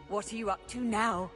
What are you up to now?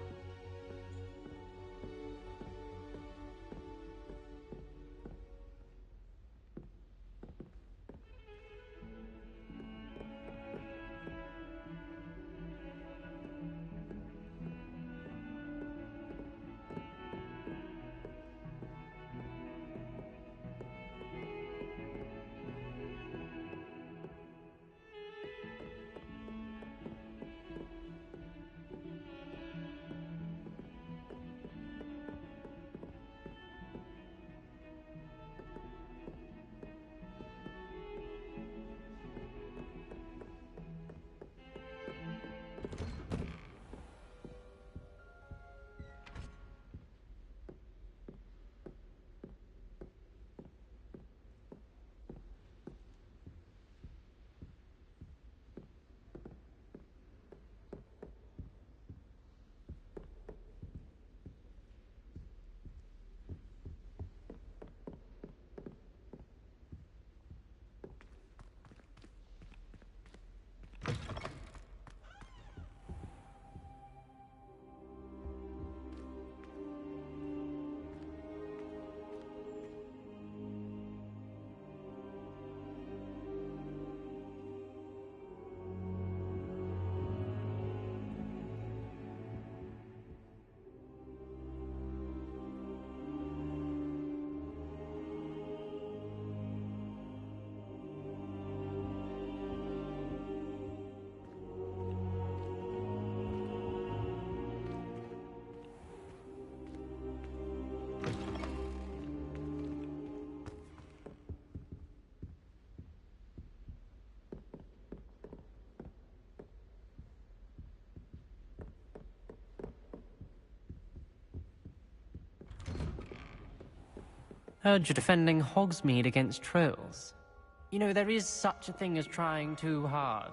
Heard you're defending Hogsmeade against trolls. You know, there is such a thing as trying too hard.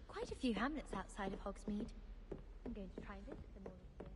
Quite a few hamlets outside of Hogsmeade. I'm going to try and visit them all this year.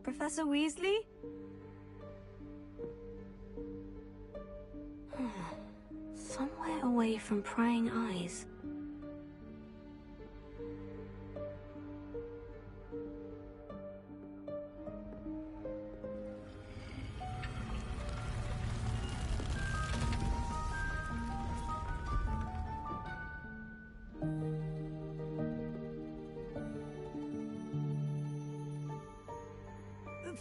Professor Weasley? Somewhere away from prying eyes.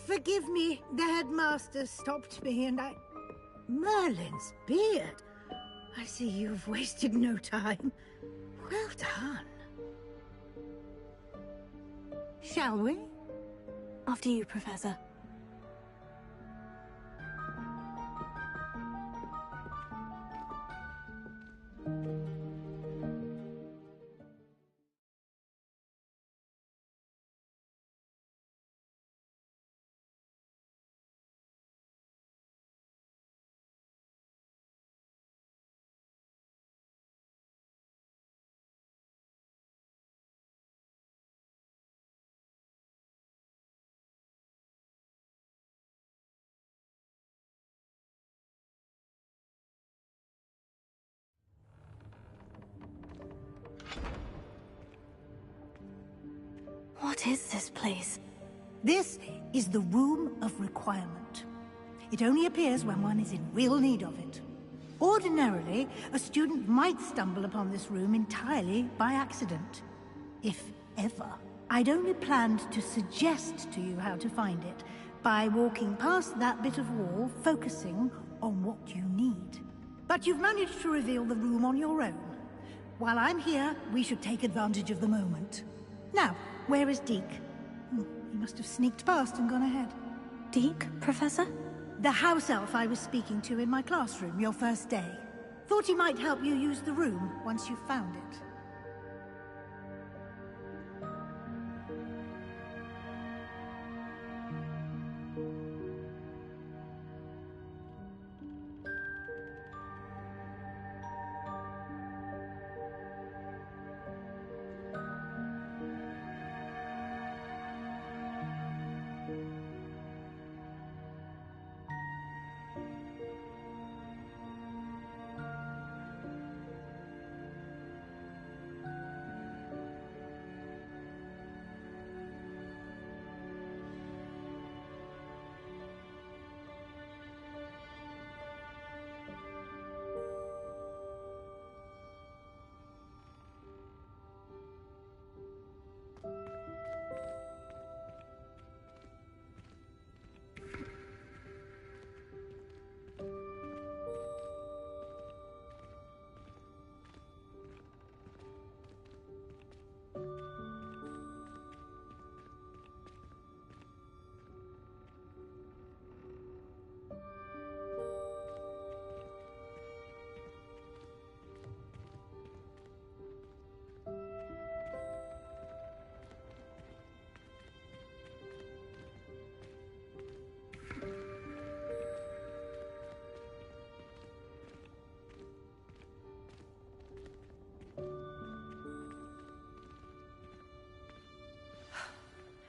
Forgive me, the headmaster stopped me and I... Merlin's beard! I see you've wasted no time. Well done. Shall we? After you, Professor. What is this place? This is the Room of Requirement. It only appears when one is in real need of it. Ordinarily, a student might stumble upon this room entirely by accident. If ever. I'd only planned to suggest to you how to find it by walking past that bit of wall, focusing on what you need. But you've managed to reveal the room on your own. While I'm here, we should take advantage of the moment. Now, where is Deke? He must have sneaked past and gone ahead. Deke, Professor? The house elf I was speaking to in my classroom your first day. Thought he might help you use the room once you found it.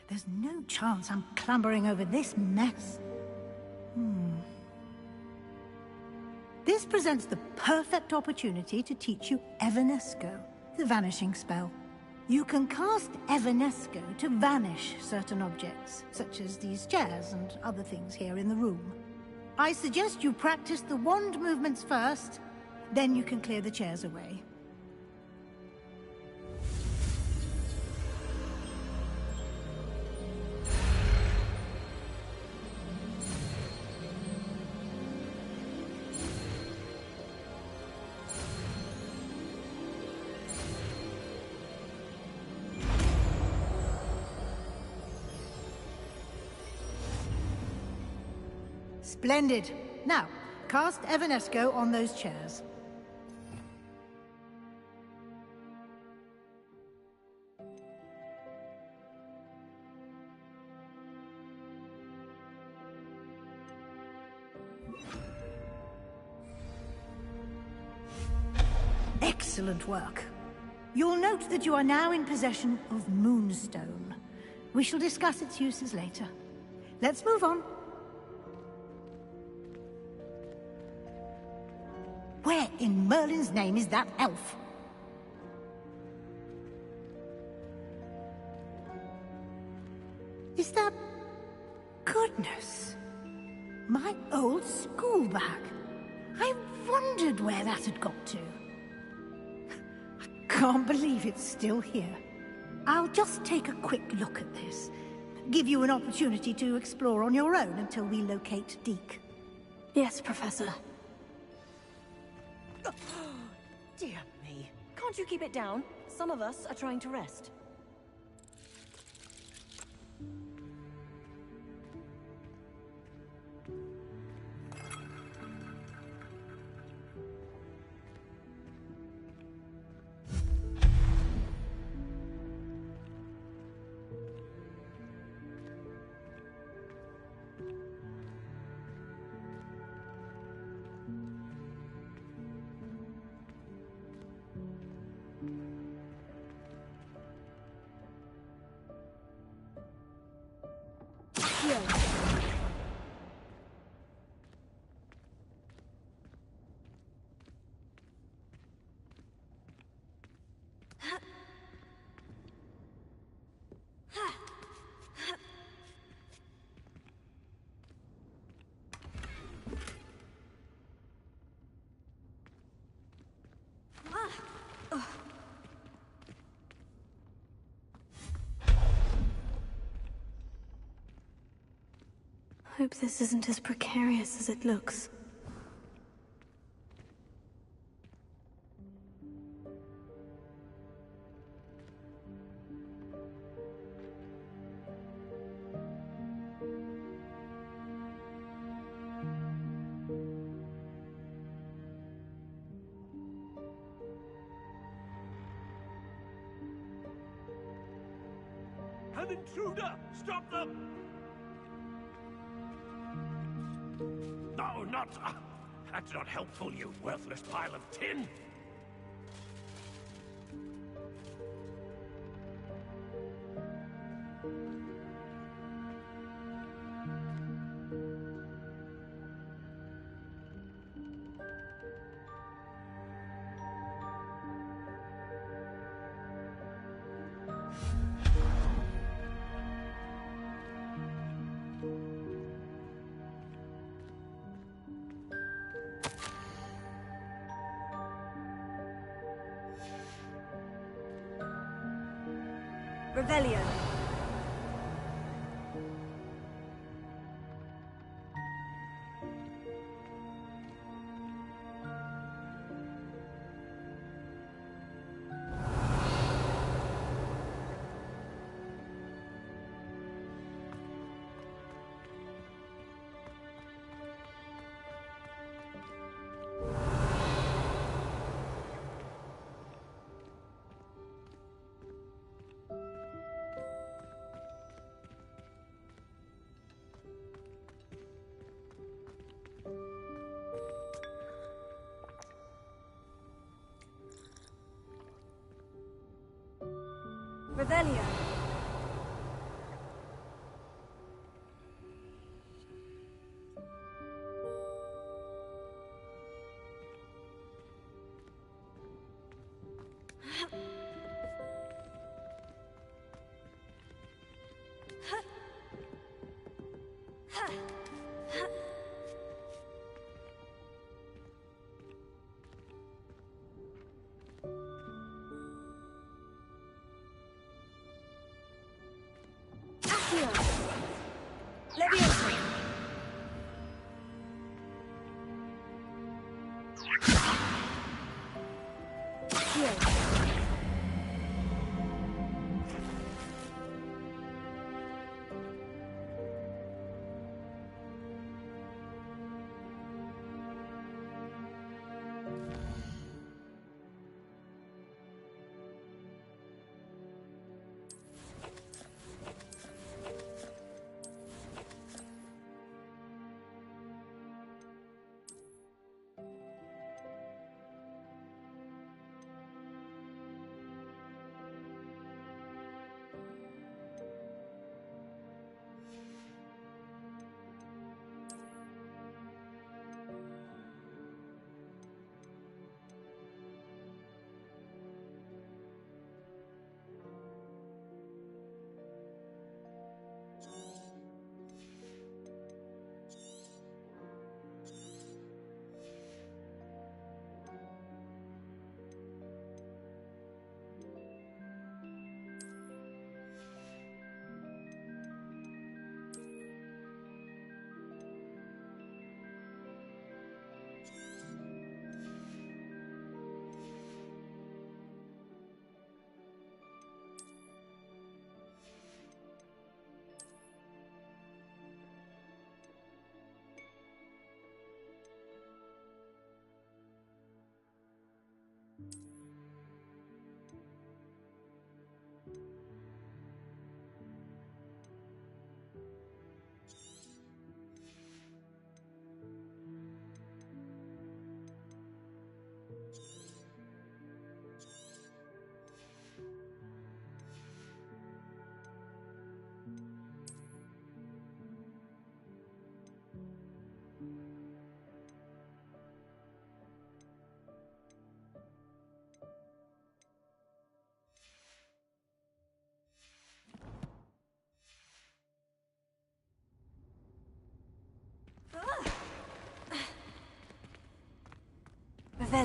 There's no chance I'm clambering over this mess. This presents the perfect opportunity to teach you Evanesco, the vanishing spell. You can cast Evanesco to vanish certain objects, such as these chairs and other things here in the room. I suggest you practice the wand movements first, then you can clear the chairs away. Splendid. Now, cast Evanesco on those chairs. Excellent work. You'll note that you are now in possession of Moonstone. We shall discuss its uses later. Let's move on. Where in Merlin's name is that elf? Is that... Goodness! My old school bag. I wondered where that had got to. I can't believe it's still here. I'll just take a quick look at this. Give you an opportunity to explore on your own until we locate Deke. Yes, Professor. Dear me. Can't you keep it down? Some of us are trying to rest. Hope this isn't as precarious as it looks. An intruder! Stop them! No, not... that's not helpful, you worthless pile of tin! Revelio. Revelio.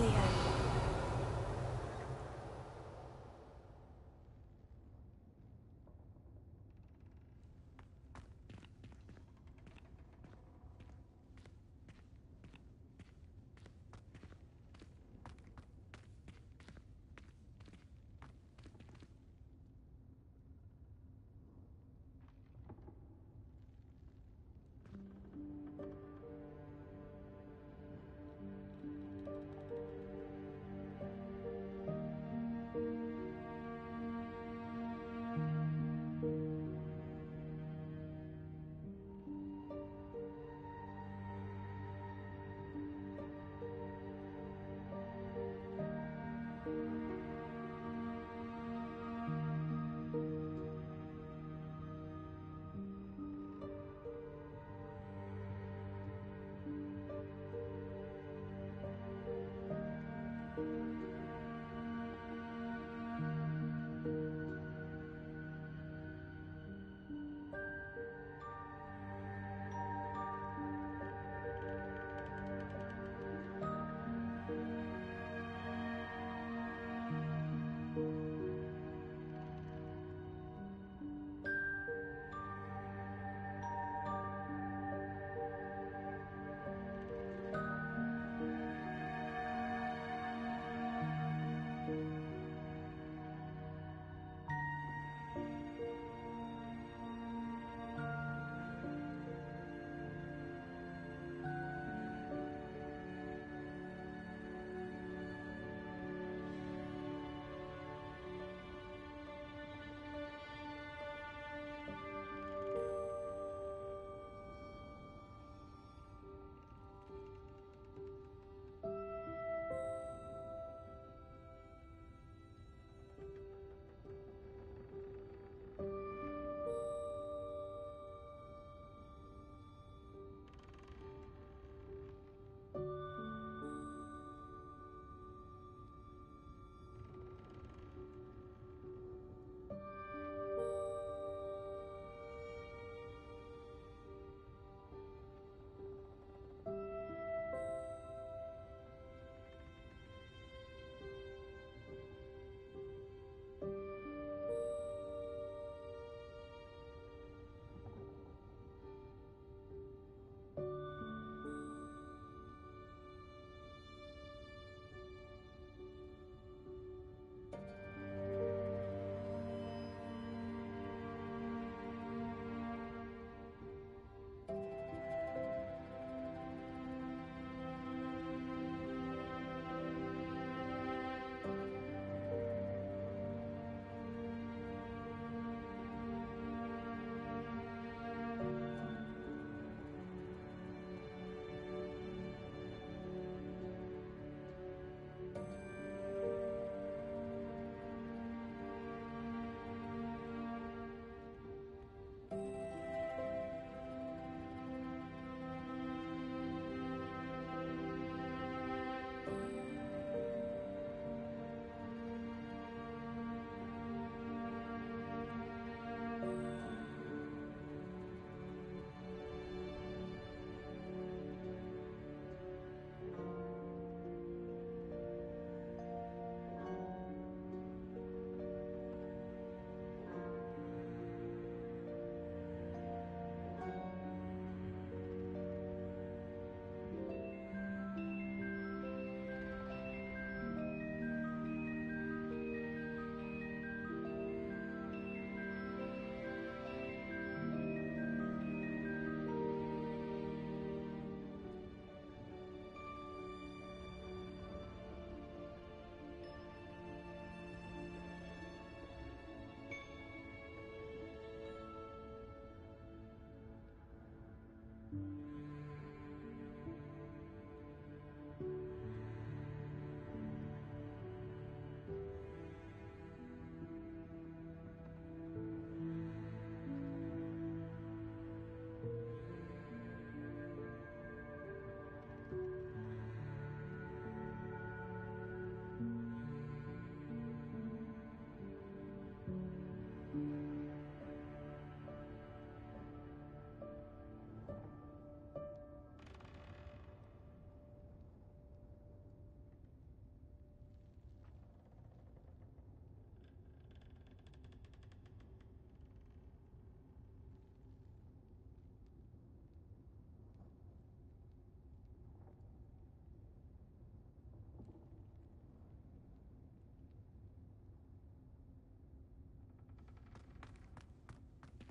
Revelio.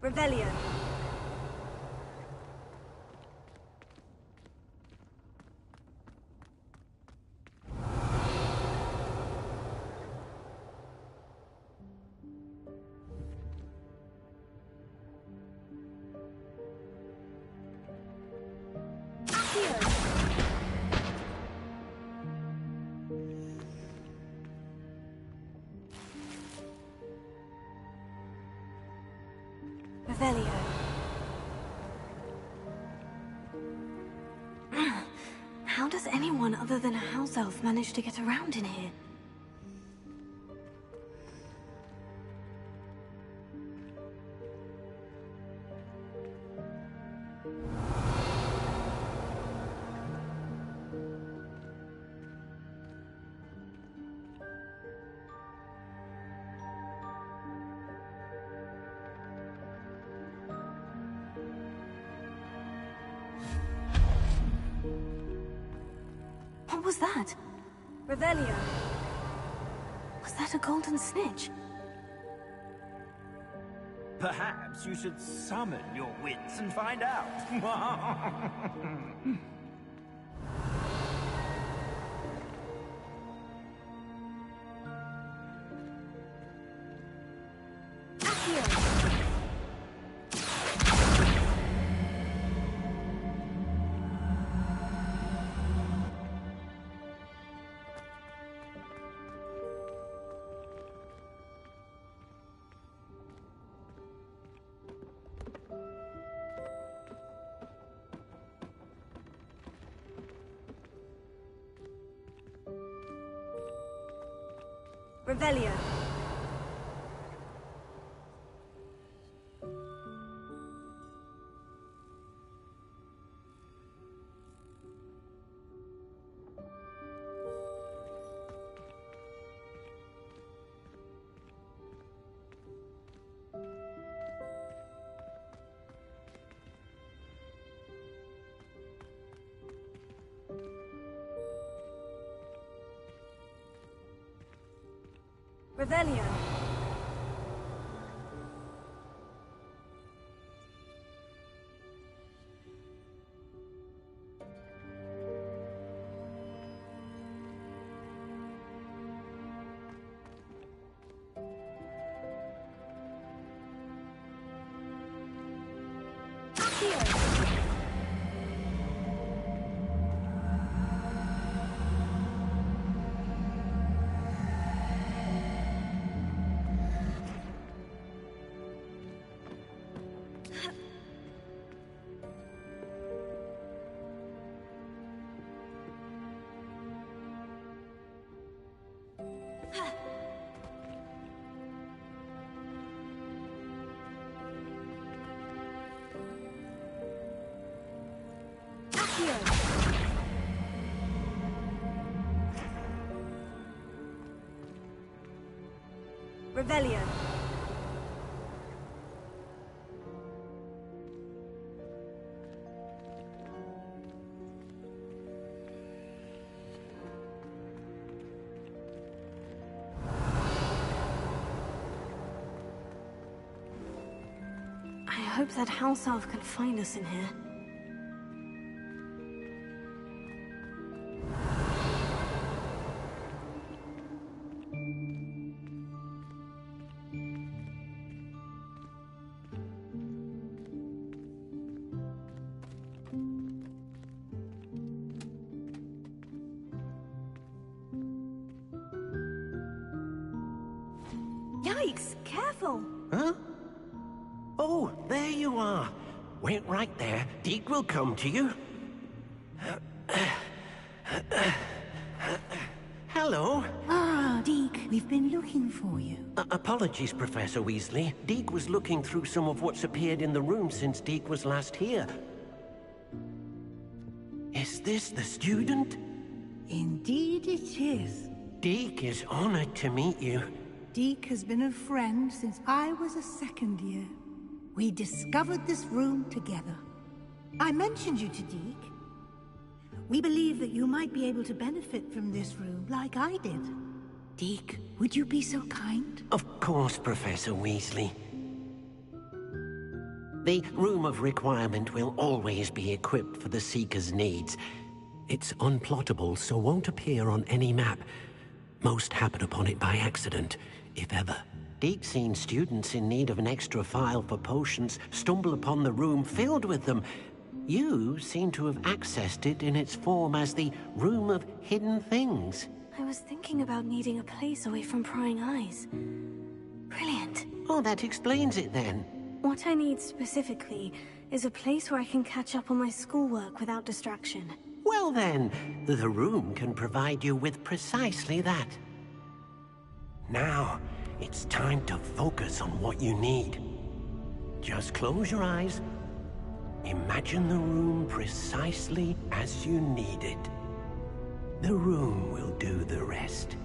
Revelio. Revelio. How does anyone other than a house elf manage to get around in here? What was that? Revelio. Was that a golden snitch? Perhaps you should summon your wits and find out. Revelio. Revelio. Revelio. I hope that house elf can find us in here. Yikes! Careful! Huh? Oh, there you are. Wait right there. Deke will come to you. Hello. Ah, Deke, we've been looking for you. Apologies, Professor Weasley. Deke was looking through some of what's appeared in the room since Deke was last here. Is this the student? Indeed it is. Deke is honored to meet you. Deke has been a friend since I was a second year. We discovered this room together. I mentioned you to Deke. We believe that you might be able to benefit from this room like I did. Deke, would you be so kind? Of course, Professor Weasley. The Room of Requirement will always be equipped for the Seeker's needs. It's unplottable, so won't appear on any map. Most happen upon it by accident, if ever. Deep-seen students in need of an extra file for potions stumble upon the room filled with them. You seem to have accessed it in its form as the Room of Hidden Things. I was thinking about needing a place away from prying eyes. Brilliant. Oh, that explains it then. What I need specifically is a place where I can catch up on my schoolwork without distraction. Well then, the room can provide you with precisely that. Now, it's time to focus on what you need. Just close your eyes. Imagine the room precisely as you need it. The room will do the rest.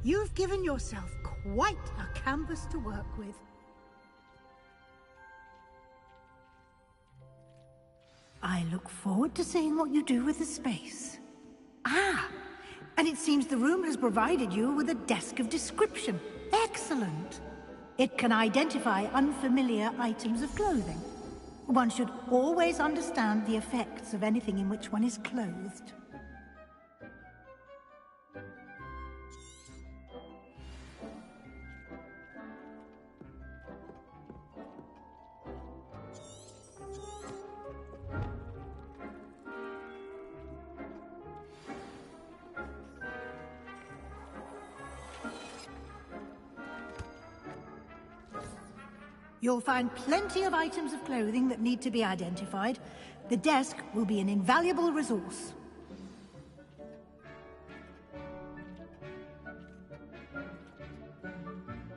You've given yourself quite a canvas to work with. I look forward to seeing what you do with the space. Ah, and it seems the room has provided you with a desk of description. Excellent. It can identify unfamiliar items of clothing. One should always understand the effects of anything in which one is clothed. You'll find plenty of items of clothing that need to be identified. The desk will be an invaluable resource.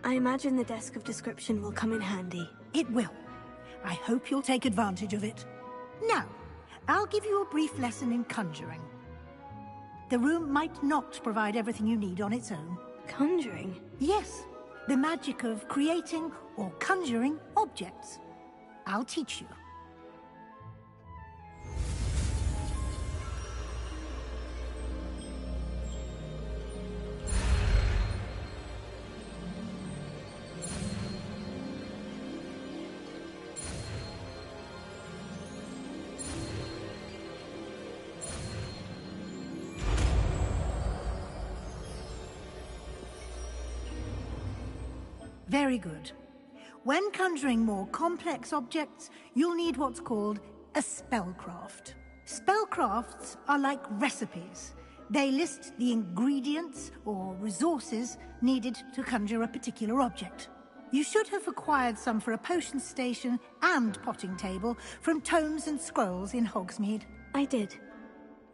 I imagine the desk of description will come in handy. It will. I hope you'll take advantage of it. Now, I'll give you a brief lesson in conjuring. The room might not provide everything you need on its own. Conjuring? Yes, the magic of creating or conjuring objects. I'll teach you. Very good. When conjuring more complex objects, you'll need what's called a spellcraft. Spellcrafts are like recipes. They list the ingredients or resources needed to conjure a particular object. You should have acquired some for a potion station and potting table from tomes and scrolls in Hogsmeade. I did.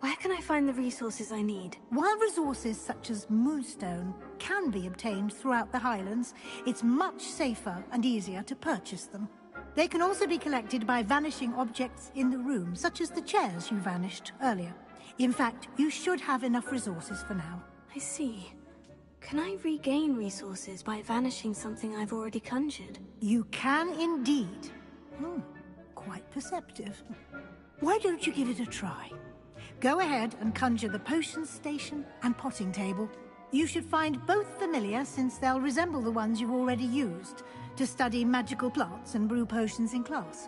Where can I find the resources I need? While resources such as moonstone can be obtained throughout the Highlands, it's much safer and easier to purchase them. They can also be collected by vanishing objects in the room, such as the chairs you vanished earlier. In fact, you should have enough resources for now. I see. Can I regain resources by vanishing something I've already conjured? You can indeed. Quite perceptive. Why don't you give it a try? Go ahead and conjure the potion station and potting table. You should find both familiar, since they'll resemble the ones you've already used to study magical plants and brew potions in class.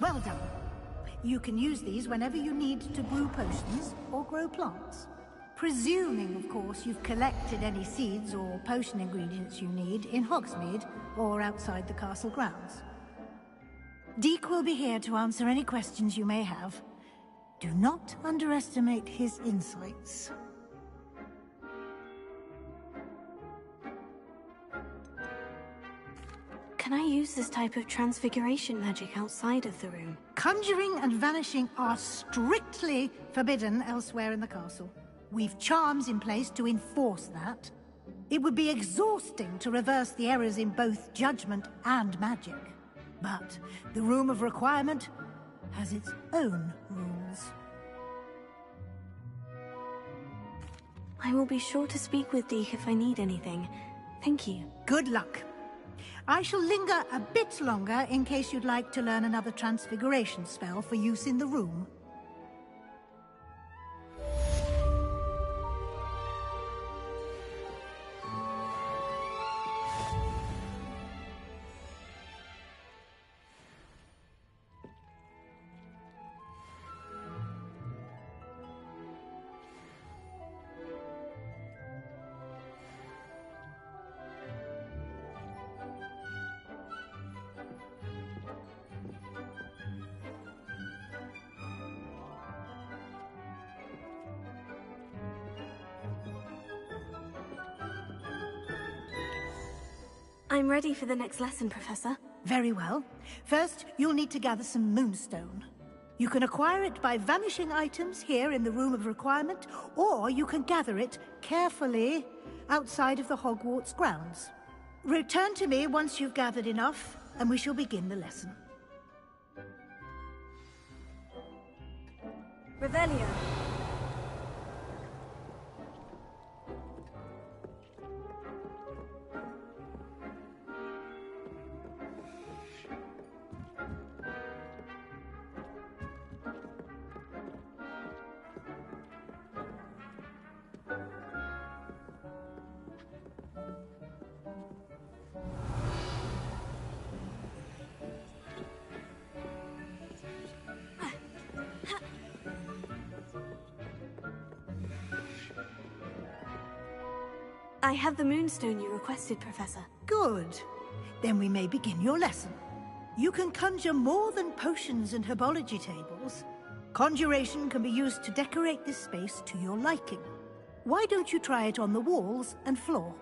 Well done. You can use these whenever you need to brew potions or grow plants. Presuming, of course, you've collected any seeds or potion ingredients you need in Hogsmeade or outside the castle grounds. Deke will be here to answer any questions you may have. Do not underestimate his insights. Can I use this type of transfiguration magic outside of the room? Conjuring and vanishing are strictly forbidden elsewhere in the castle. We've charms in place to enforce that. It would be exhausting to reverse the errors in both judgment and magic. But the Room of Requirement has its own rules. I will be sure to speak with Deke if I need anything. Thank you. Good luck. I shall linger a bit longer in case you'd like to learn another transfiguration spell for use in the room. I'm ready for the next lesson, Professor. Very well. First, you'll need to gather some moonstone. You can acquire it by vanishing items here in the Room of Requirement, or you can gather it carefully outside of the Hogwarts grounds. Return to me once you've gathered enough, and we shall begin the lesson. Revelio. I have the moonstone you requested, Professor. Good. Then we may begin your lesson. You can conjure more than potions and herbology tables. Conjuration can be used to decorate this space to your liking. Why don't you try it on the walls and floor?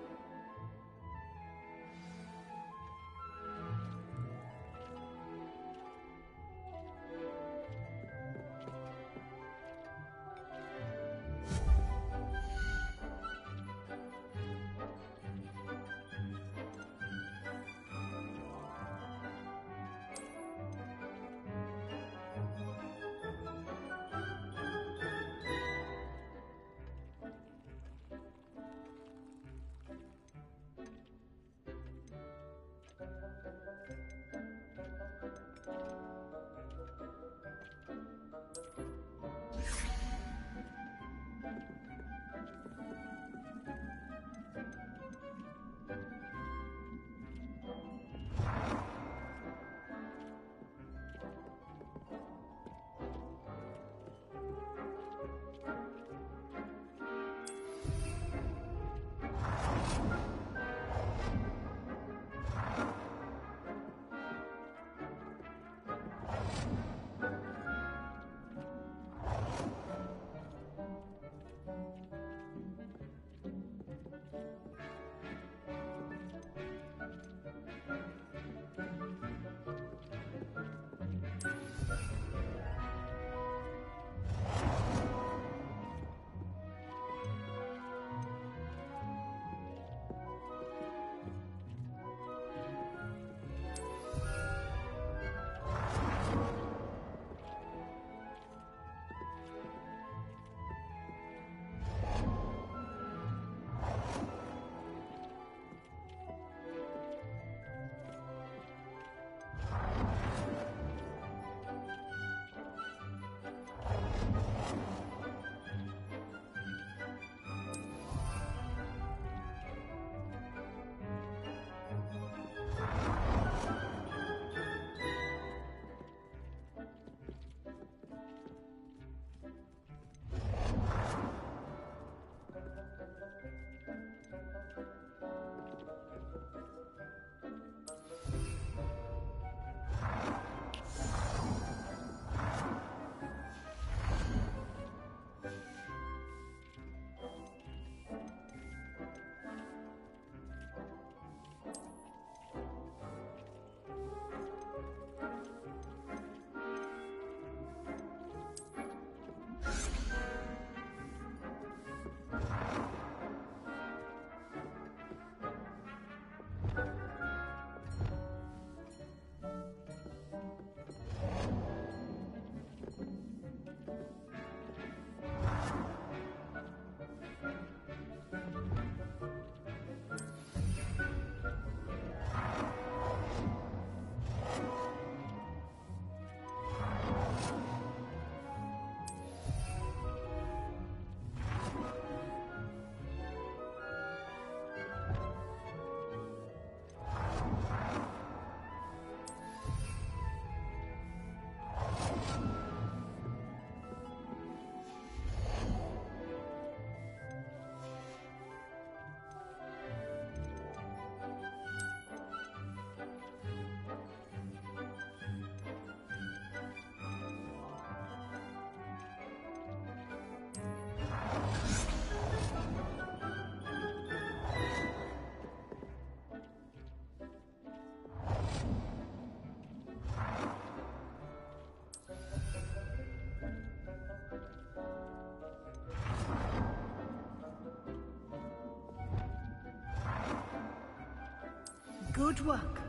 Good work.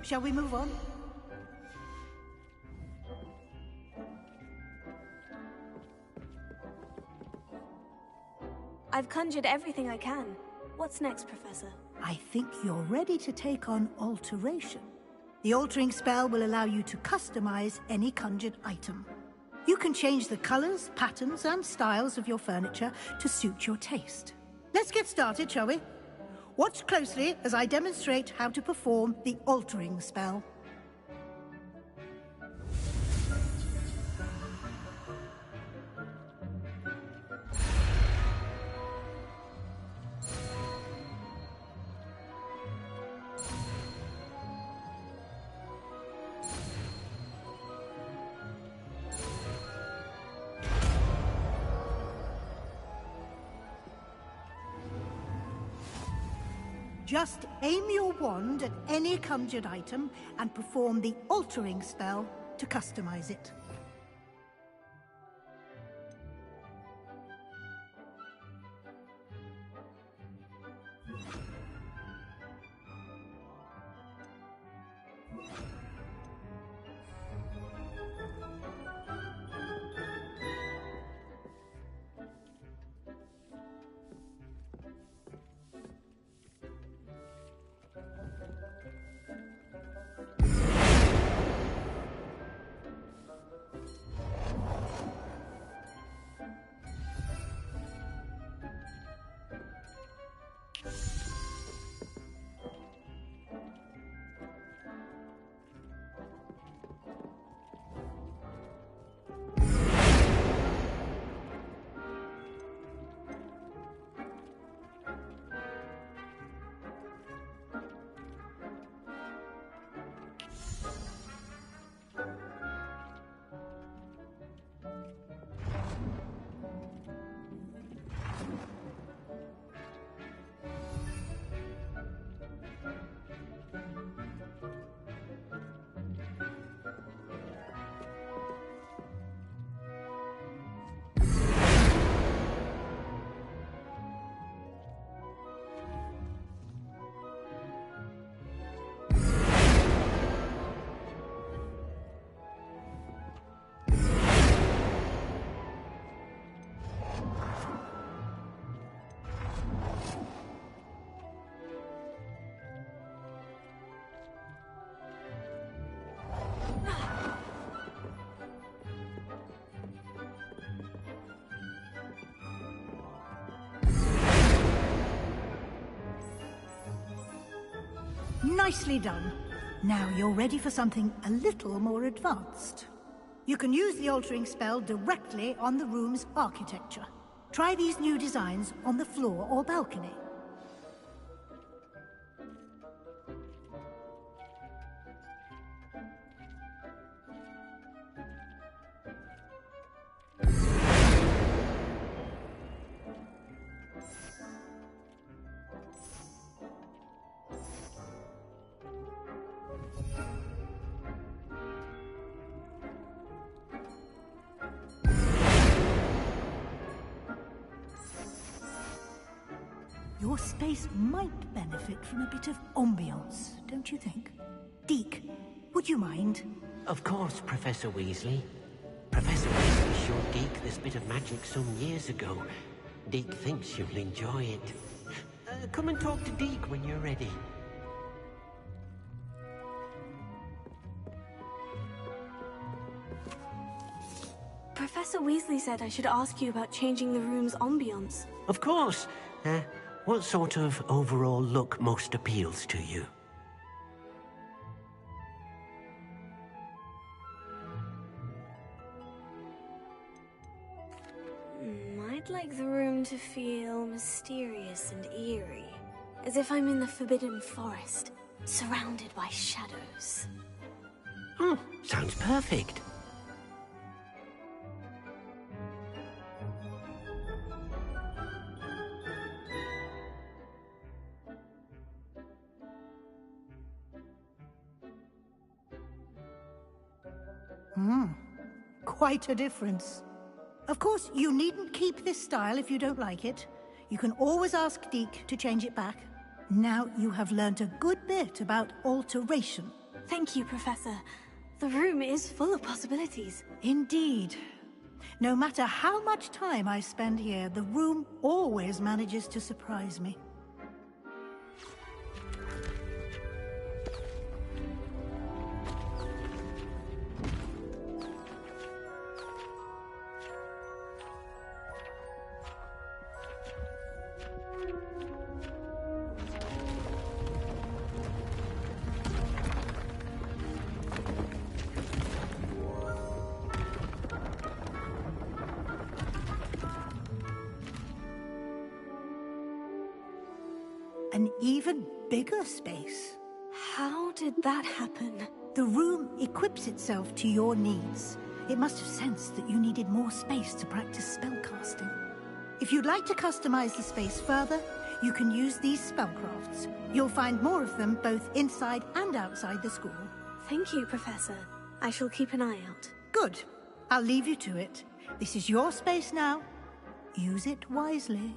Shall we move on? I've conjured everything I can. What's next, Professor? I think you're ready to take on alteration. The altering spell will allow you to customize any conjured item. You can change the colors, patterns, and styles of your furniture to suit your taste. Let's get started, shall we? Watch closely as I demonstrate how to perform the altering spell. Just aim your wand at any conjured item and perform the altering spell to customize it. Nicely done. Now you're ready for something a little more advanced. You can use the altering spell directly on the room's architecture. Try these new designs on the floor or balcony. Your space might benefit from a bit of ambiance, don't you think? Deke, would you mind? Of course, Professor Weasley. Professor Weasley showed Deke this bit of magic some years ago. Deke thinks you'll enjoy it. Come and talk to Deke when you're ready. Professor Weasley said I should ask you about changing the room's ambiance. Of course. What sort of overall look most appeals to you? I'd like the room to feel mysterious and eerie. As if I'm in the Forbidden Forest, surrounded by shadows. Oh, sounds perfect. Quite a difference. Of course, you needn't keep this style if you don't like it. You can always ask Deke to change it back. Now you have learnt a good bit about alteration. Thank you, Professor. The room is full of possibilities. Indeed. No matter how much time I spend here, the room always manages to surprise me. An even bigger space. How did that happen? The room equips itself to your needs. It must have sensed that you needed more space to practice spellcasting. If you'd like to customize the space further, you can use these spellcrafts. You'll find more of them both inside and outside the school. Thank you, Professor. I shall keep an eye out. Good. I'll leave you to it. This is your space now. Use it wisely.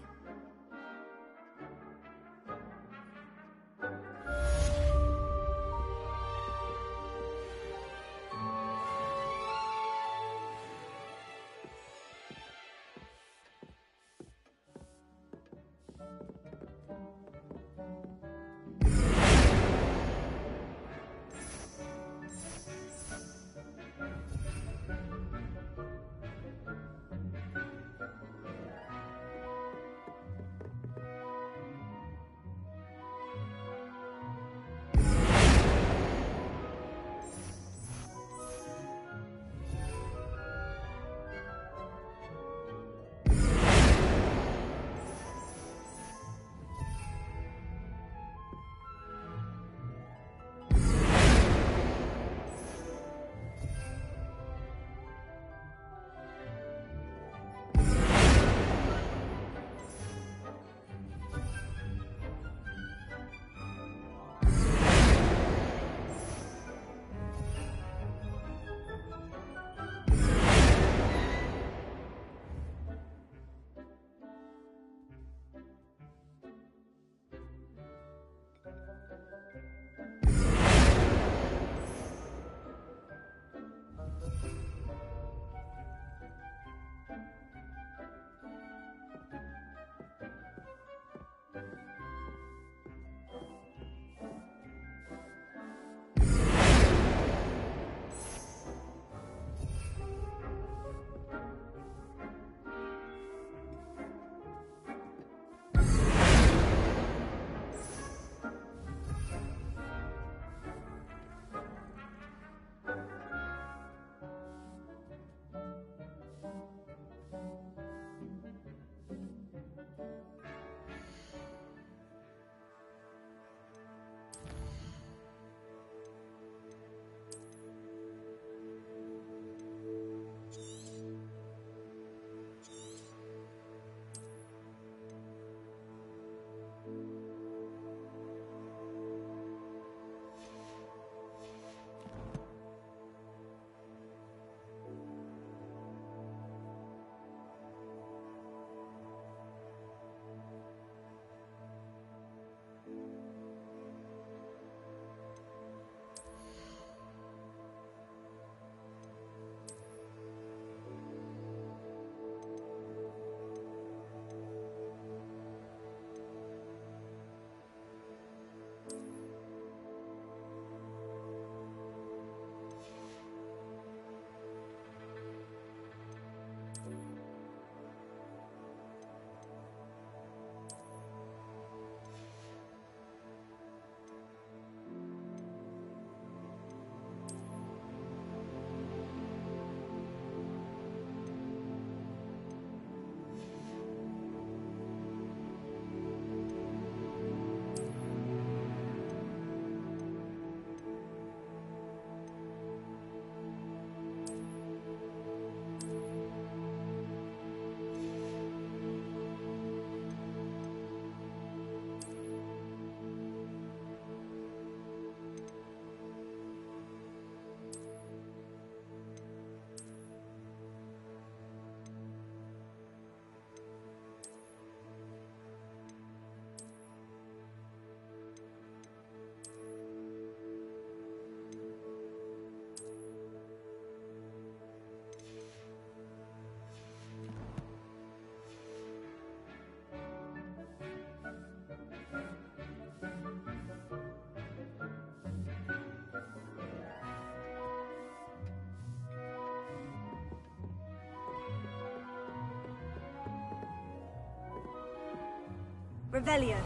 Revelio.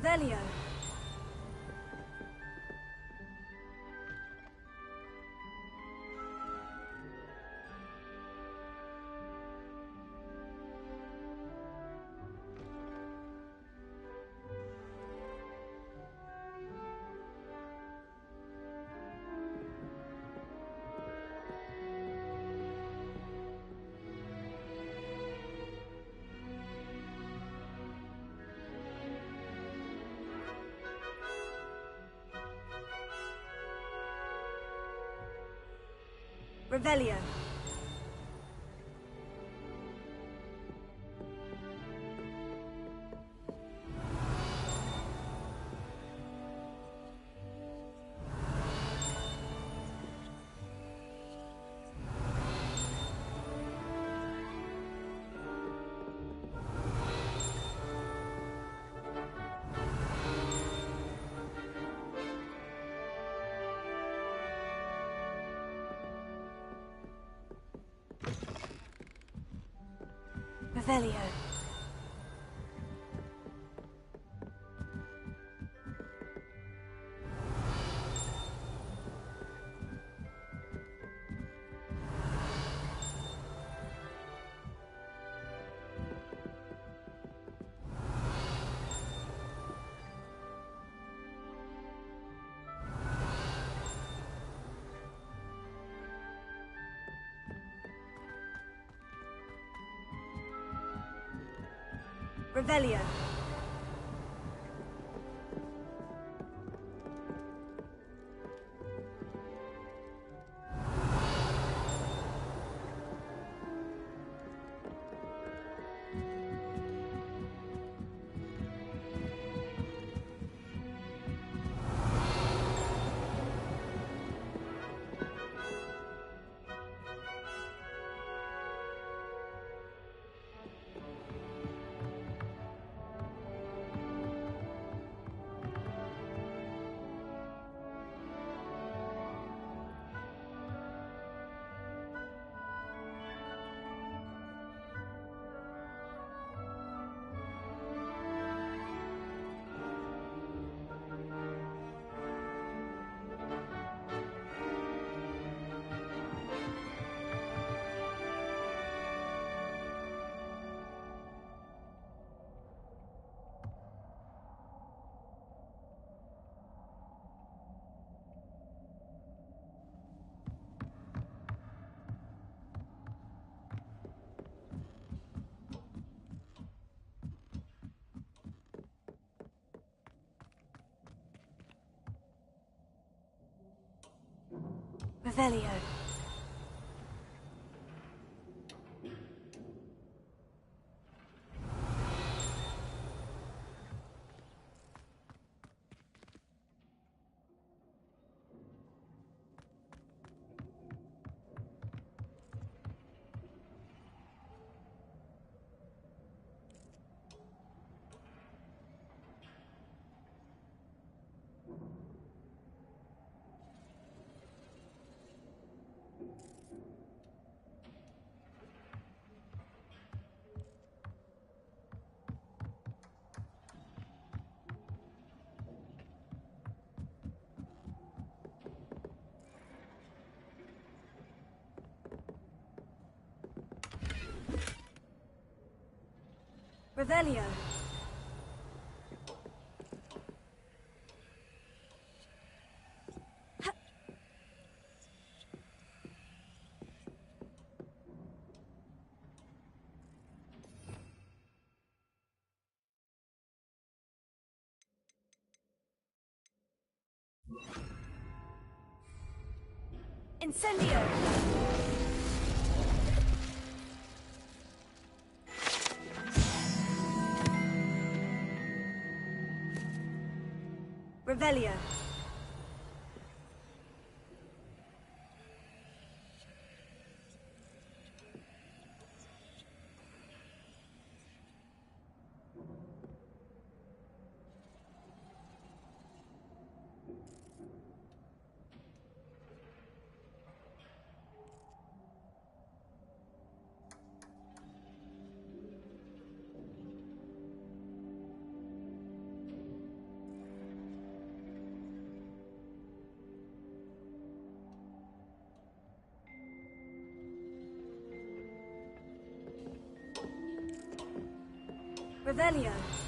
Revelio. Revelio. Revelio. Revelio. Revelio. Revelio. Incendio. Revelio. Revelio.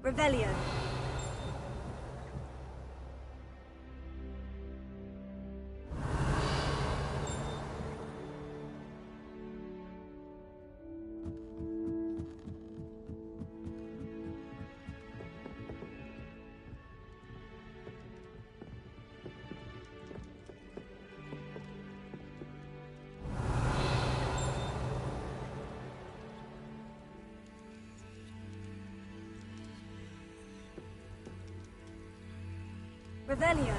Revelio. Revelio.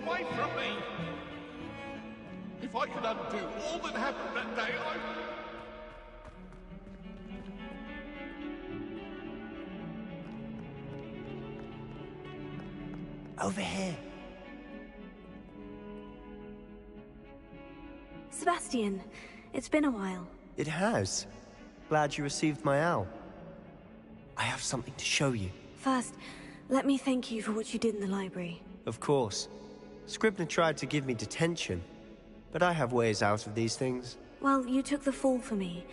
away from me! If I could undo all that happened that day, Over here. Sebastian, it's been a while. It has. Glad you received my owl. I have something to show you. First, let me thank you for what you did in the library. Of course. Scribner tried to give me detention, but I have ways out of these things. Well, you took the fall for me,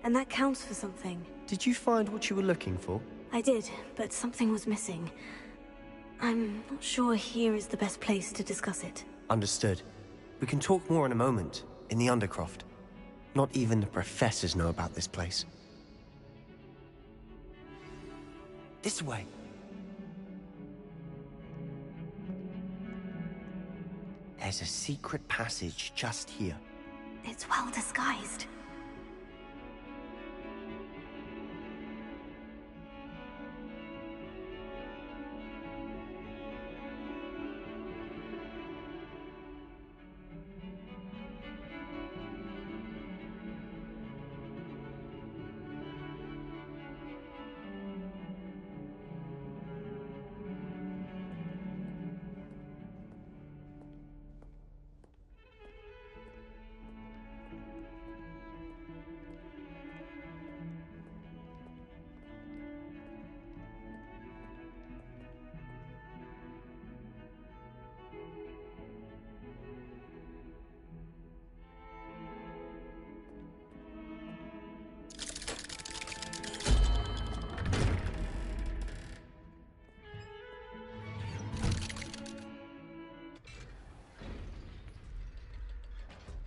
and that counts for something. Did you find what you were looking for? I did, but something was missing. I'm not sure here is the best place to discuss it. Understood. We can talk more in a moment, in the Undercroft. Not even the professors know about this place. This way. There's a secret passage just here. It's well disguised.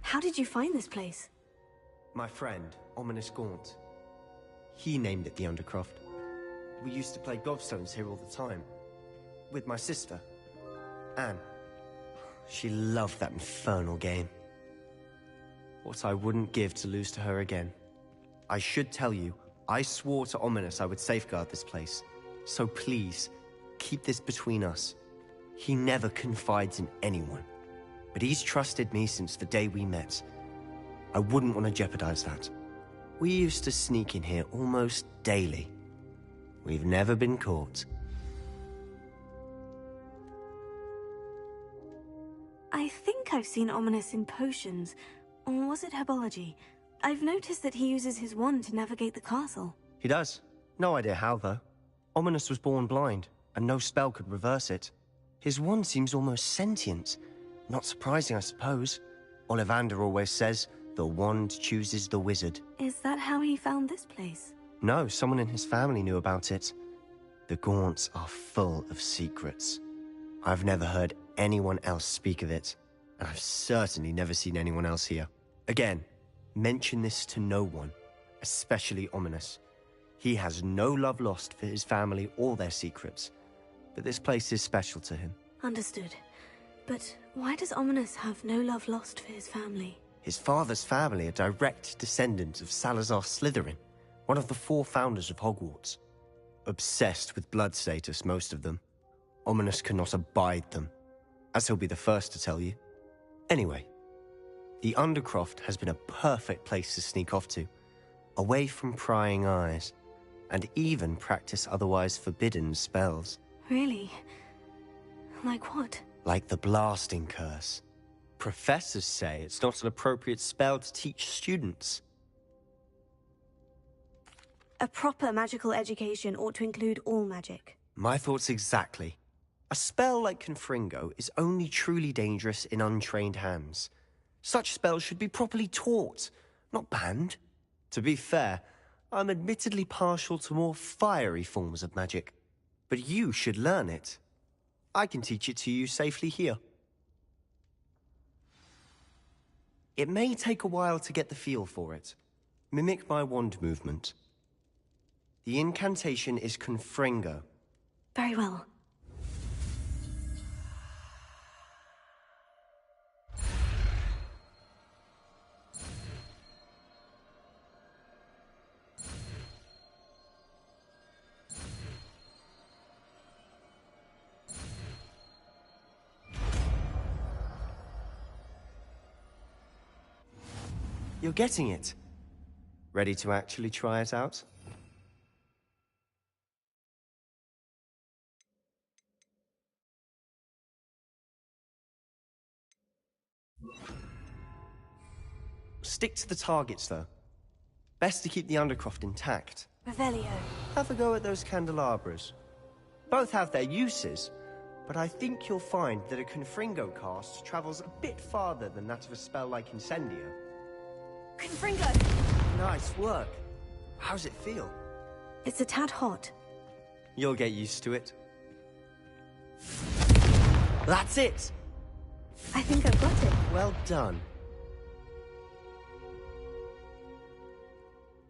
How did you find this place? My friend, Ominous Gaunt. He named it the Undercroft. We used to play gobstones here all the time. With my sister, Anne. She loved that infernal game. What I wouldn't give to lose to her again. I should tell you, I swore to Ominous I would safeguard this place. So please, keep this between us. He never confides in anyone. But he's trusted me since the day we met. I wouldn't want to jeopardize that. We used to sneak in here almost daily. We've never been caught. I think I've seen Ominous in potions. Or was it herbology? I've noticed that he uses his wand to navigate the castle. He does. No idea how, though. Ominous was born blind, and no spell could reverse it. His wand seems almost sentient. Not surprising, I suppose. Ollivander always says, the wand chooses the wizard. Is that how he found this place? No, someone in his family knew about it. The Gaunts are full of secrets. I've never heard anyone else speak of it, and I've certainly never seen anyone else here. Again, mention this to no one, especially Ominous. He has no love lost for his family or their secrets, but this place is special to him. Understood. But why does Ominous have no love lost for his family? His father's family are direct descendants of Salazar Slytherin, one of the 4 founders of Hogwarts. Obsessed with blood status, most of them. Ominous cannot abide them, as he'll be the first to tell you. Anyway, the Undercroft has been a perfect place to sneak off to, away from prying eyes, and even practice otherwise forbidden spells. Really? Like what? Like the blasting curse. Professors say it's not an appropriate spell to teach students. A proper magical education ought to include all magic. My thoughts exactly. A spell like Confringo is only truly dangerous in untrained hands. Such spells should be properly taught, not banned. To be fair, I'm admittedly partial to more fiery forms of magic. But you should learn it. I can teach it to you safely here. It may take a while to get the feel for it. Mimic my wand movement. The incantation is Confringo. Very well. You're getting it. Ready to actually try it out? Stick to the targets, though. Best to keep the Undercroft intact. Revelio. Have a go at those candelabras. Both have their uses, but I think you'll find that a Confringo cast travels a bit farther than that of a spell like Incendio. Confringo! Nice work. How's it feel? It's a tad hot. You'll get used to it. That's it! I think I've got it. Well done.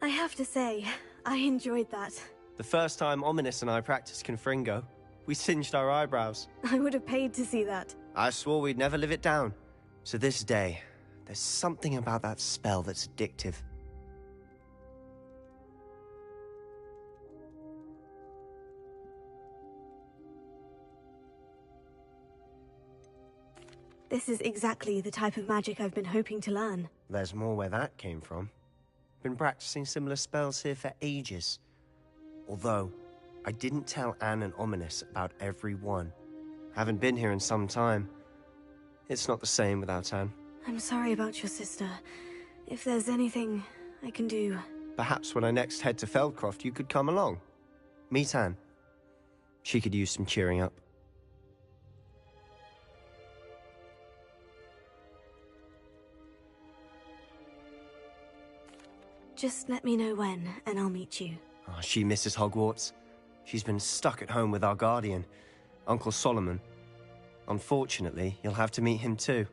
I have to say, I enjoyed that. The first time Ominous and I practiced Confringo, we singed our eyebrows. I would have paid to see that. I swore we'd never live it down. So this day, there's something about that spell that's addictive. This is exactly the type of magic I've been hoping to learn. There's more where that came from. Been practicing similar spells here for ages. Although, I didn't tell Anne and Ominous about every one. Haven't been here in some time. It's not the same without Anne. I'm sorry about your sister. If there's anything I can do... Perhaps when I next head to Feldcroft, you could come along. Meet Anne. She could use some cheering up. Just let me know when, and I'll meet you. Oh, she misses Hogwarts. She's been stuck at home with our guardian, Uncle Solomon. Unfortunately, you'll have to meet him too.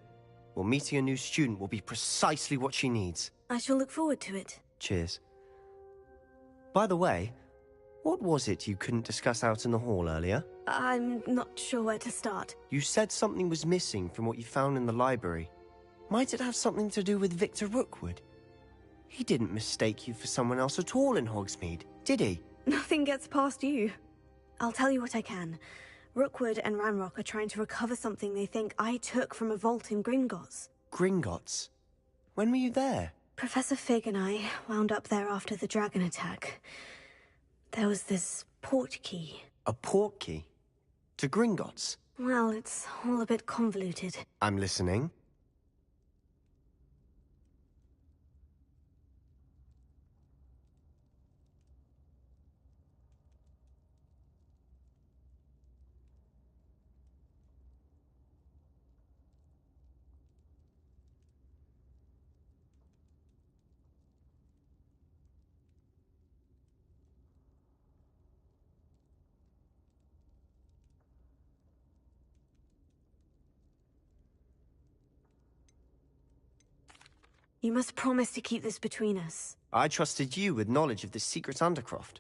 Well, meeting a new student will be precisely what she needs. I shall look forward to it. Cheers. By the way, what was it you couldn't discuss out in the hall earlier? I'm not sure where to start. You said something was missing from what you found in the library. Might it have something to do with Victor Rookwood? He didn't mistake you for someone else at all in Hogsmeade, did he? Nothing gets past you. I'll tell you what I can. Rookwood and Ranrock are trying to recover something they think I took from a vault in Gringotts. Gringotts? When were you there? Professor Fig and I wound up there after the dragon attack. There was this port key. A port key? To Gringotts? Well, it's all a bit convoluted. I'm listening. You must promise to keep this between us. I trusted you with knowledge of the secret Undercroft.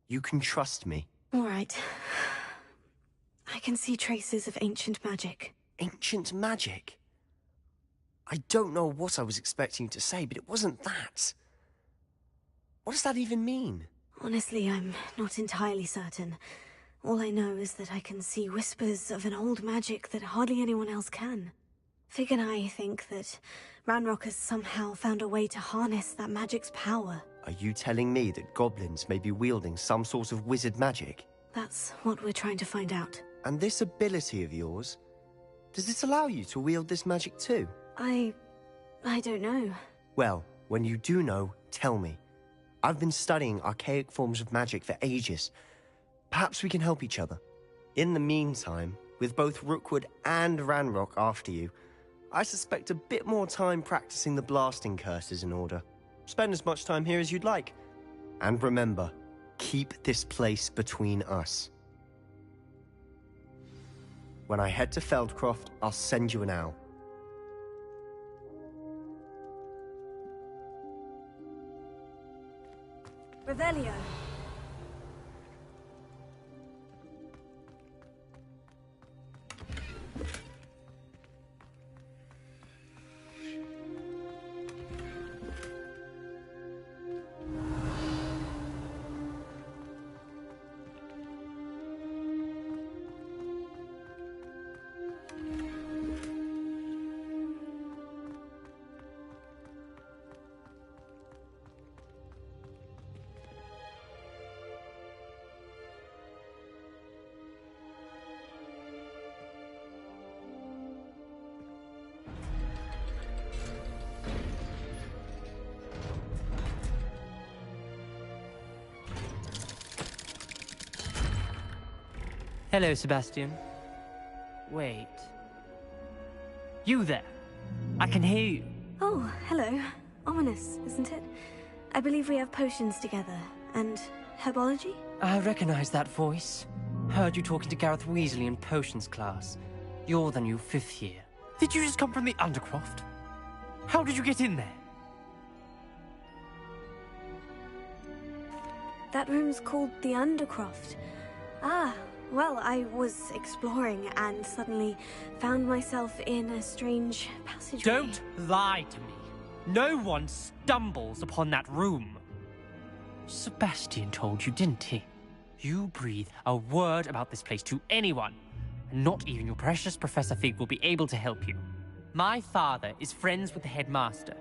You can trust me. All right. I can see traces of ancient magic. Ancient magic? I don't know what I was expecting you to say, but it wasn't that. What does that even mean? Honestly, I'm not entirely certain. All I know is that I can see whispers of an old magic that hardly anyone else can. Fig and I think that Ranrock has somehow found a way to harness that magic's power. Are you telling me that goblins may be wielding some sort of wizard magic? That's what we're trying to find out. And this ability of yours, does it allow you to wield this magic too? I don't know. Well, when you do know, tell me. I've been studying archaic forms of magic for ages. Perhaps we can help each other. In the meantime, with both Rookwood and Ranrock after you, I suspect a bit more time practicing the blasting curse is in order. Spend as much time here as you'd like. And remember, keep this place between us. When I head to Feldcroft, I'll send you an owl. Revelio. Hello, Sebastian. Wait. You there? I can hear you. Oh, hello. Ominous, isn't it? I believe we have potions together. And herbology? I recognize that voice. Heard you talking to Gareth Weasley in potions class. You're the new 5th year. Did you just come from the Undercroft? How did you get in there? That room's called the Undercroft. Ah, well, I was exploring and suddenly found myself in a strange passageway. Don't lie to me. No one stumbles upon that room. Sebastian told you, didn't he? You breathe a word about this place to anyone, and not even your precious Professor Fig will be able to help you. My father is friends with the headmaster.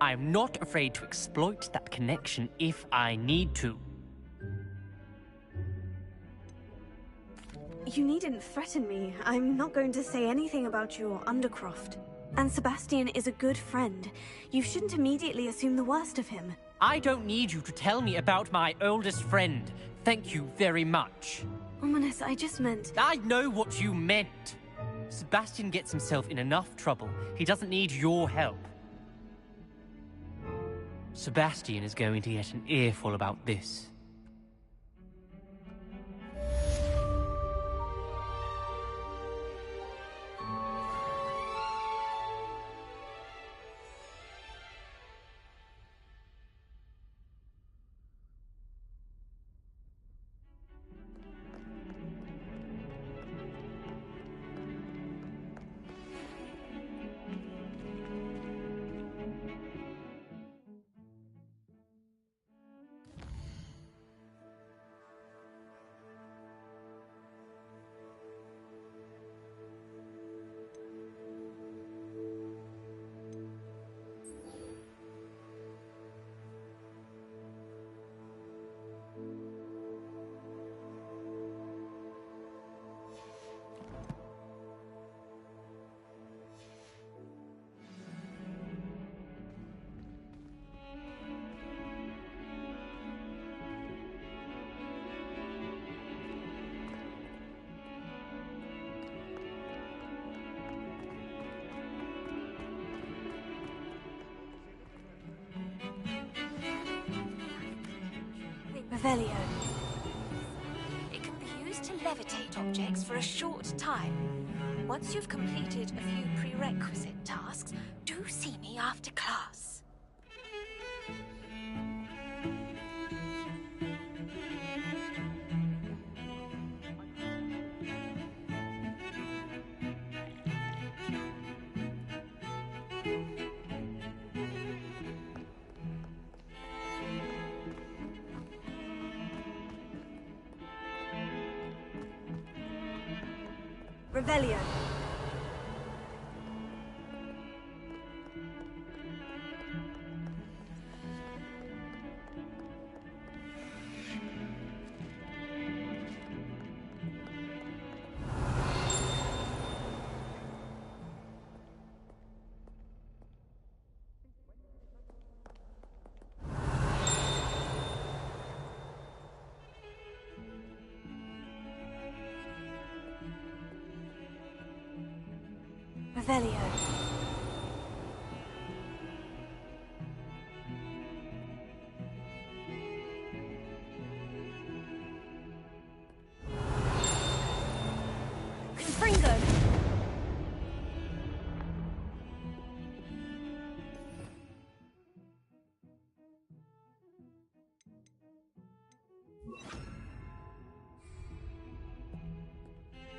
I am not afraid to exploit that connection if I need to. You needn't threaten me. I'm not going to say anything about your Undercroft. And Sebastian is a good friend. You shouldn't immediately assume the worst of him. I don't need you to tell me about my oldest friend. Thank you very much. Ominous, I just meant... I know what you meant. Sebastian gets himself in enough trouble. He doesn't need your help. Sebastian is going to get an earful about this. Revelio. It can be used to levitate objects for a short time. Once you've completed a few prerequisite tasks, do see me after class. Revelio. Revelio. Confringo.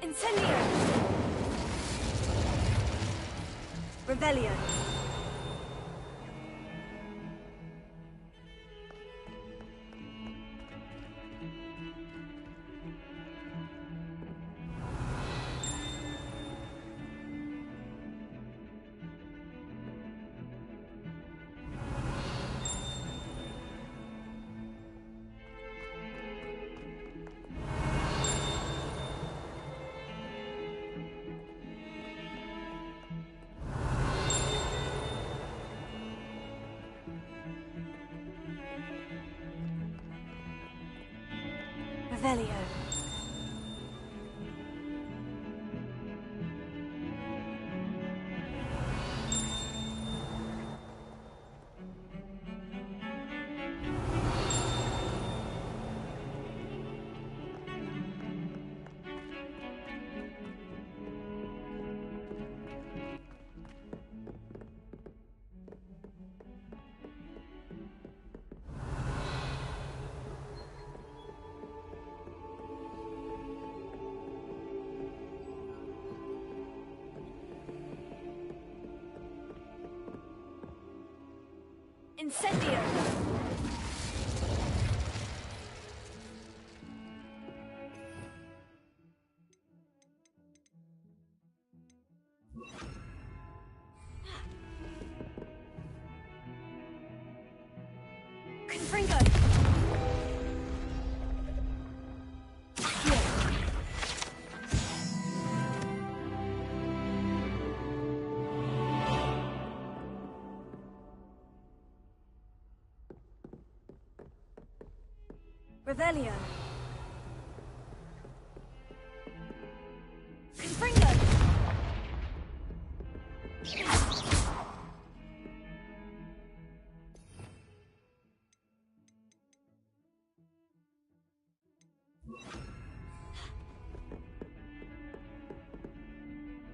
Incendio. Revelio. Revelio. Incendio! Confringo! Revelio. Confringo.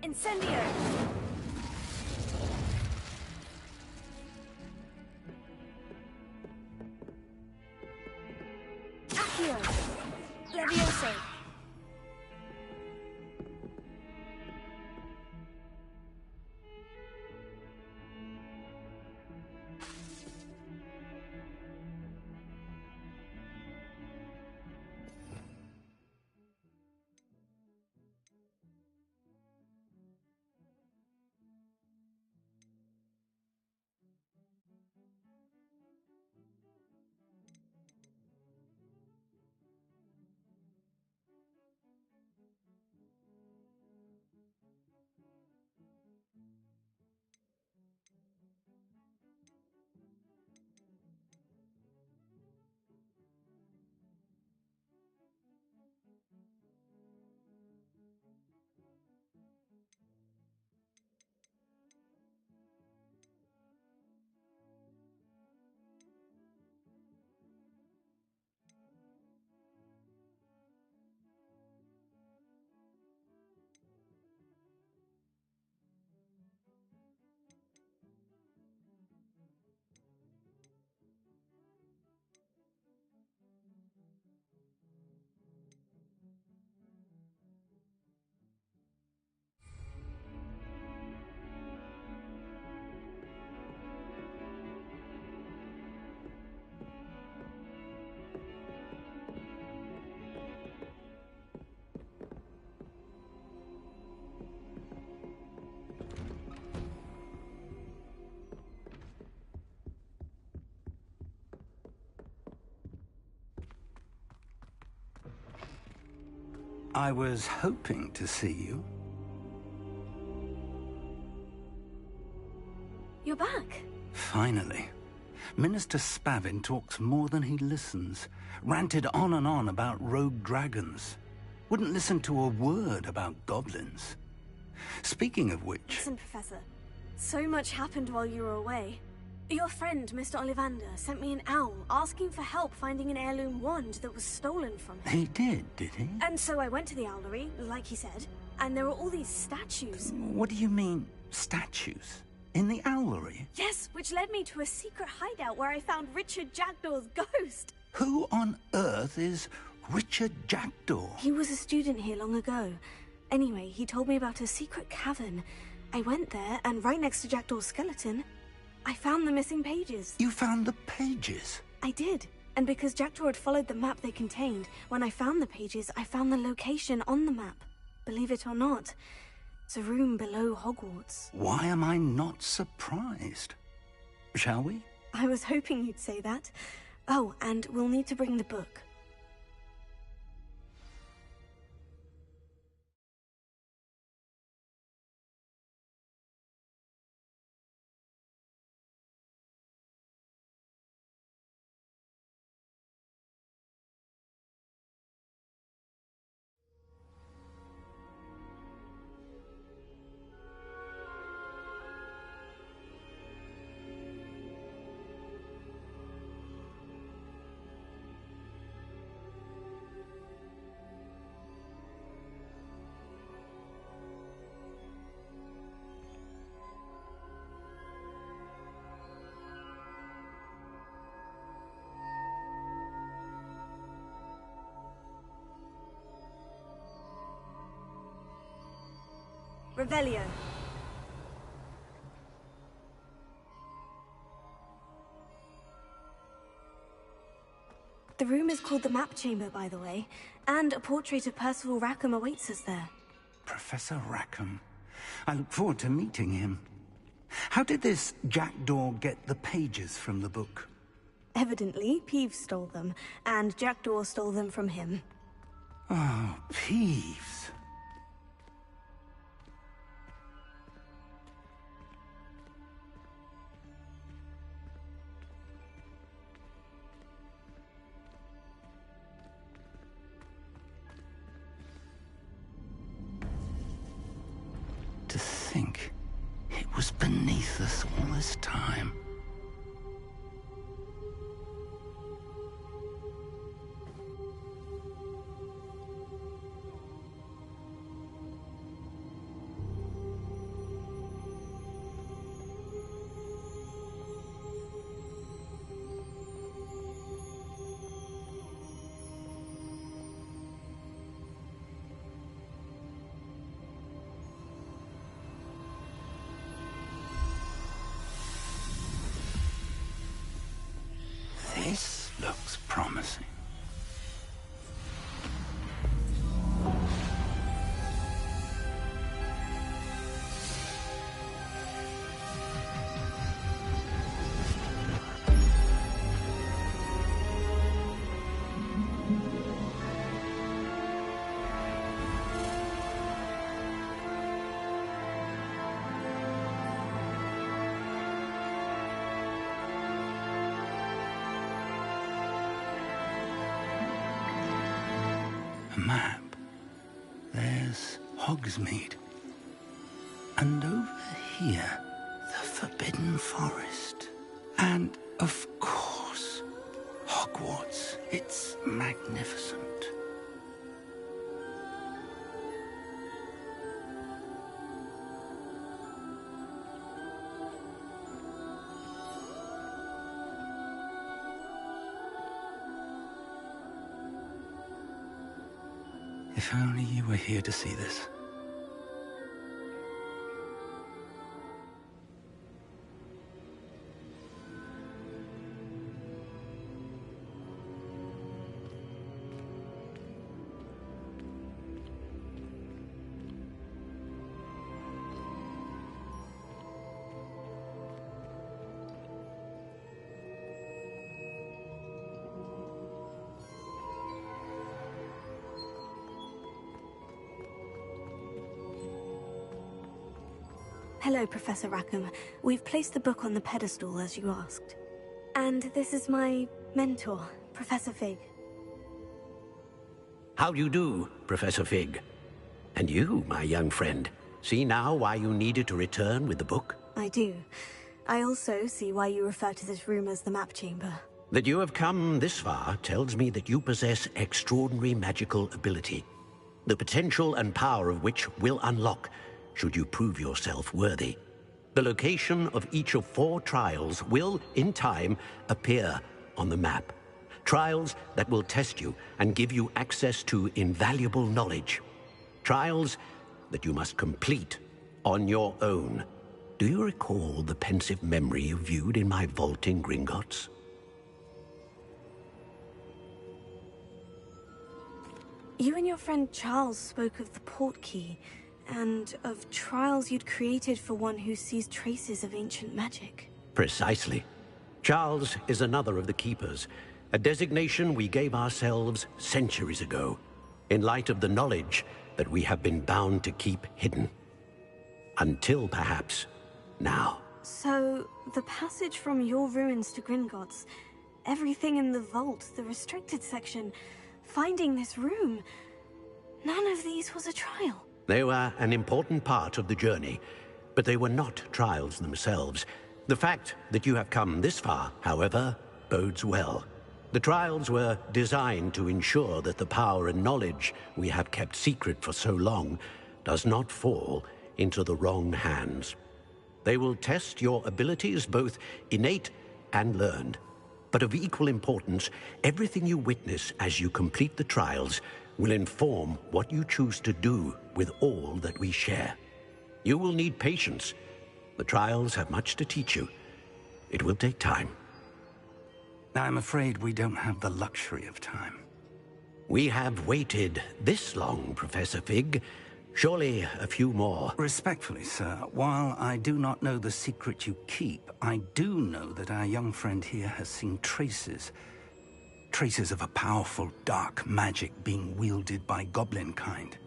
Incendio. Accio. Levioso. I was hoping to see you. You're back. Finally. Minister Spavin talks more than he listens. Ranted on and on about rogue dragons. Wouldn't listen to a word about goblins. Speaking of which... Listen, Professor. So much happened while you were away. Your friend, Mr. Ollivander, sent me an owl asking for help finding an heirloom wand that was stolen from him. He did he? And so I went to the owlery, like he said, and there were all these statues. What do you mean, statues? In the owlery? Yes, which led me to a secret hideout where I found Richard Jackdaw's ghost. Who on earth is Richard Jackdaw? He was a student here long ago. Anyway, he told me about a secret cavern. I went there, and right next to Jackdaw's skeleton, I found the missing pages. You found the pages? I did. And because Jackdaw had followed the map they contained, when I found the pages, I found the location on the map. Believe it or not, it's a room below Hogwarts. Why am I not surprised? Shall we? I was hoping you'd say that. Oh, and we'll need to bring the book. Revelio. room is called the Map Chamber, by the way, and a portrait of Percival Rackham awaits us there. Professor Rackham. I look forward to meeting him. How did this Jackdaw get the pages from the book? Evidently, Peeves stole them, and Jackdaw stole them from him. Oh, Peeves. To think it was beneath us all this time. This looks promising. A map. There's Hogsmeade. And over here, the Forbidden Forest. And, of course, Hogwarts. It's magnificent. If only you were here to see this. Hello, Professor Rackham. We've placed the book on the pedestal, as you asked. And this is my mentor, Professor Fig. How do you do, Professor Fig? And you, my young friend, see now why you needed to return with the book? I do. I also see why you refer to this room as the Map Chamber. That you have come this far tells me that you possess extraordinary magical ability, the potential and power of which will unlock should you prove yourself worthy. The location of each of 4 trials will, in time, appear on the map. Trials that will test you and give you access to invaluable knowledge. Trials that you must complete on your own. Do you recall the pensive memory you viewed in my vault in Gringotts? You and your friend Charles spoke of the portkey, and of trials you'd created for one who sees traces of ancient magic. Precisely. Charles is another of the Keepers, a designation we gave ourselves centuries ago, in light of the knowledge that we have been bound to keep hidden. Until, perhaps, now. So, the passage from your ruins to Gringotts, everything in the vault, the restricted section, finding this room, none of these was a trial. They were an important part of the journey, but they were not trials themselves. The fact that you have come this far, however, bodes well. The trials were designed to ensure that the power and knowledge we have kept secret for so long does not fall into the wrong hands. They will test your abilities, both innate and learned. But of equal importance, everything you witness as you complete the trials will inform what you choose to do with all that we share. You will need patience. The trials have much to teach you. It will take time. I'm afraid we don't have the luxury of time. We have waited this long, Professor Fig. Surely a few more. Respectfully, sir, while I do not know the secret you keep, I do know that our young friend here has seen traces. Traces of a powerful dark magic being wielded by goblin kind.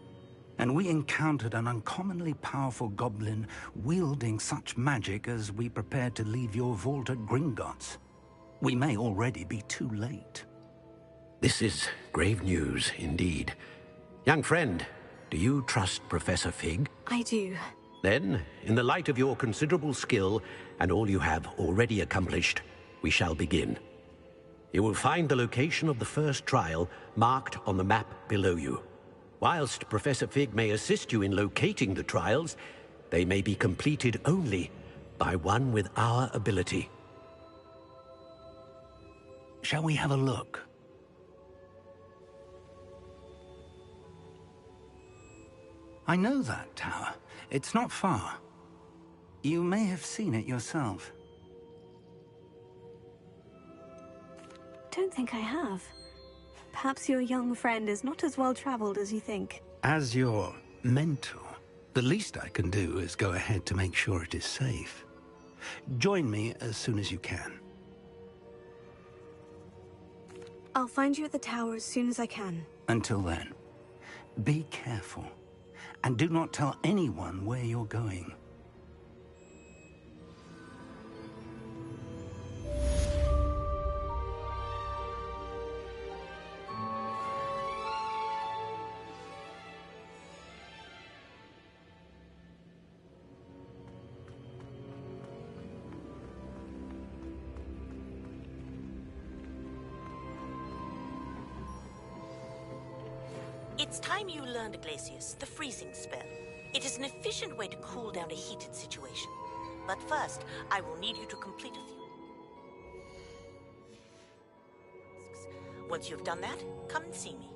And we encountered an uncommonly powerful goblin wielding such magic as we prepared to leave your vault at Gringotts. We may already be too late. This is grave news indeed. Young friend, do you trust Professor Fig? I do. Then, in the light of your considerable skill and all you have already accomplished, we shall begin. You will find the location of the first trial marked on the map below you. Whilst Professor Fig may assist you in locating the trials, they may be completed only by one with our ability. Shall we have a look? I know that tower. It's not far. You may have seen it yourself. Don't think I have. Perhaps your young friend is not as well-traveled as you think. As your mentor, the least I can do is go ahead to make sure it is safe. Join me as soon as you can. I'll find you at the tower as soon as I can. Until then, be careful. And do not tell anyone where you're going. It's time you learned, Glacius, the freezing spell. It is an efficient way to cool down a heated situation. But first, I will need you to complete a few tasks. Once you've done that, come and see me.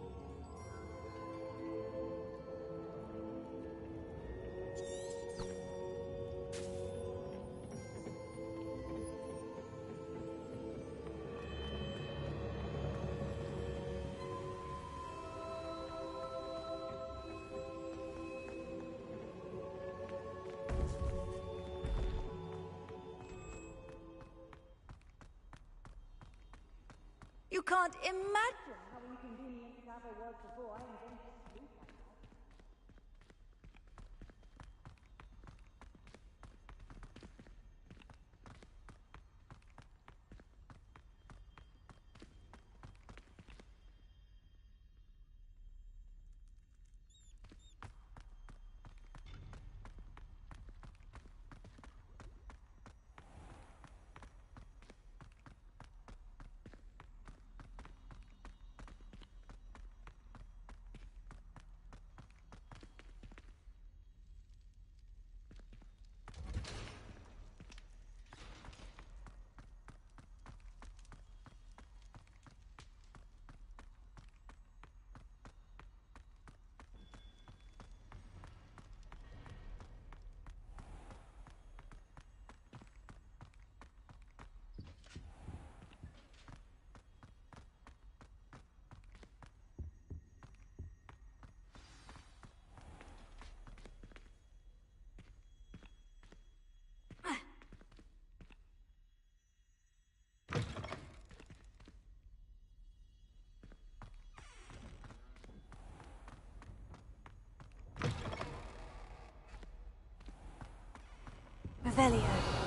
You can't imagine how inconvenient travel was before I invented sleep like that. Revelio.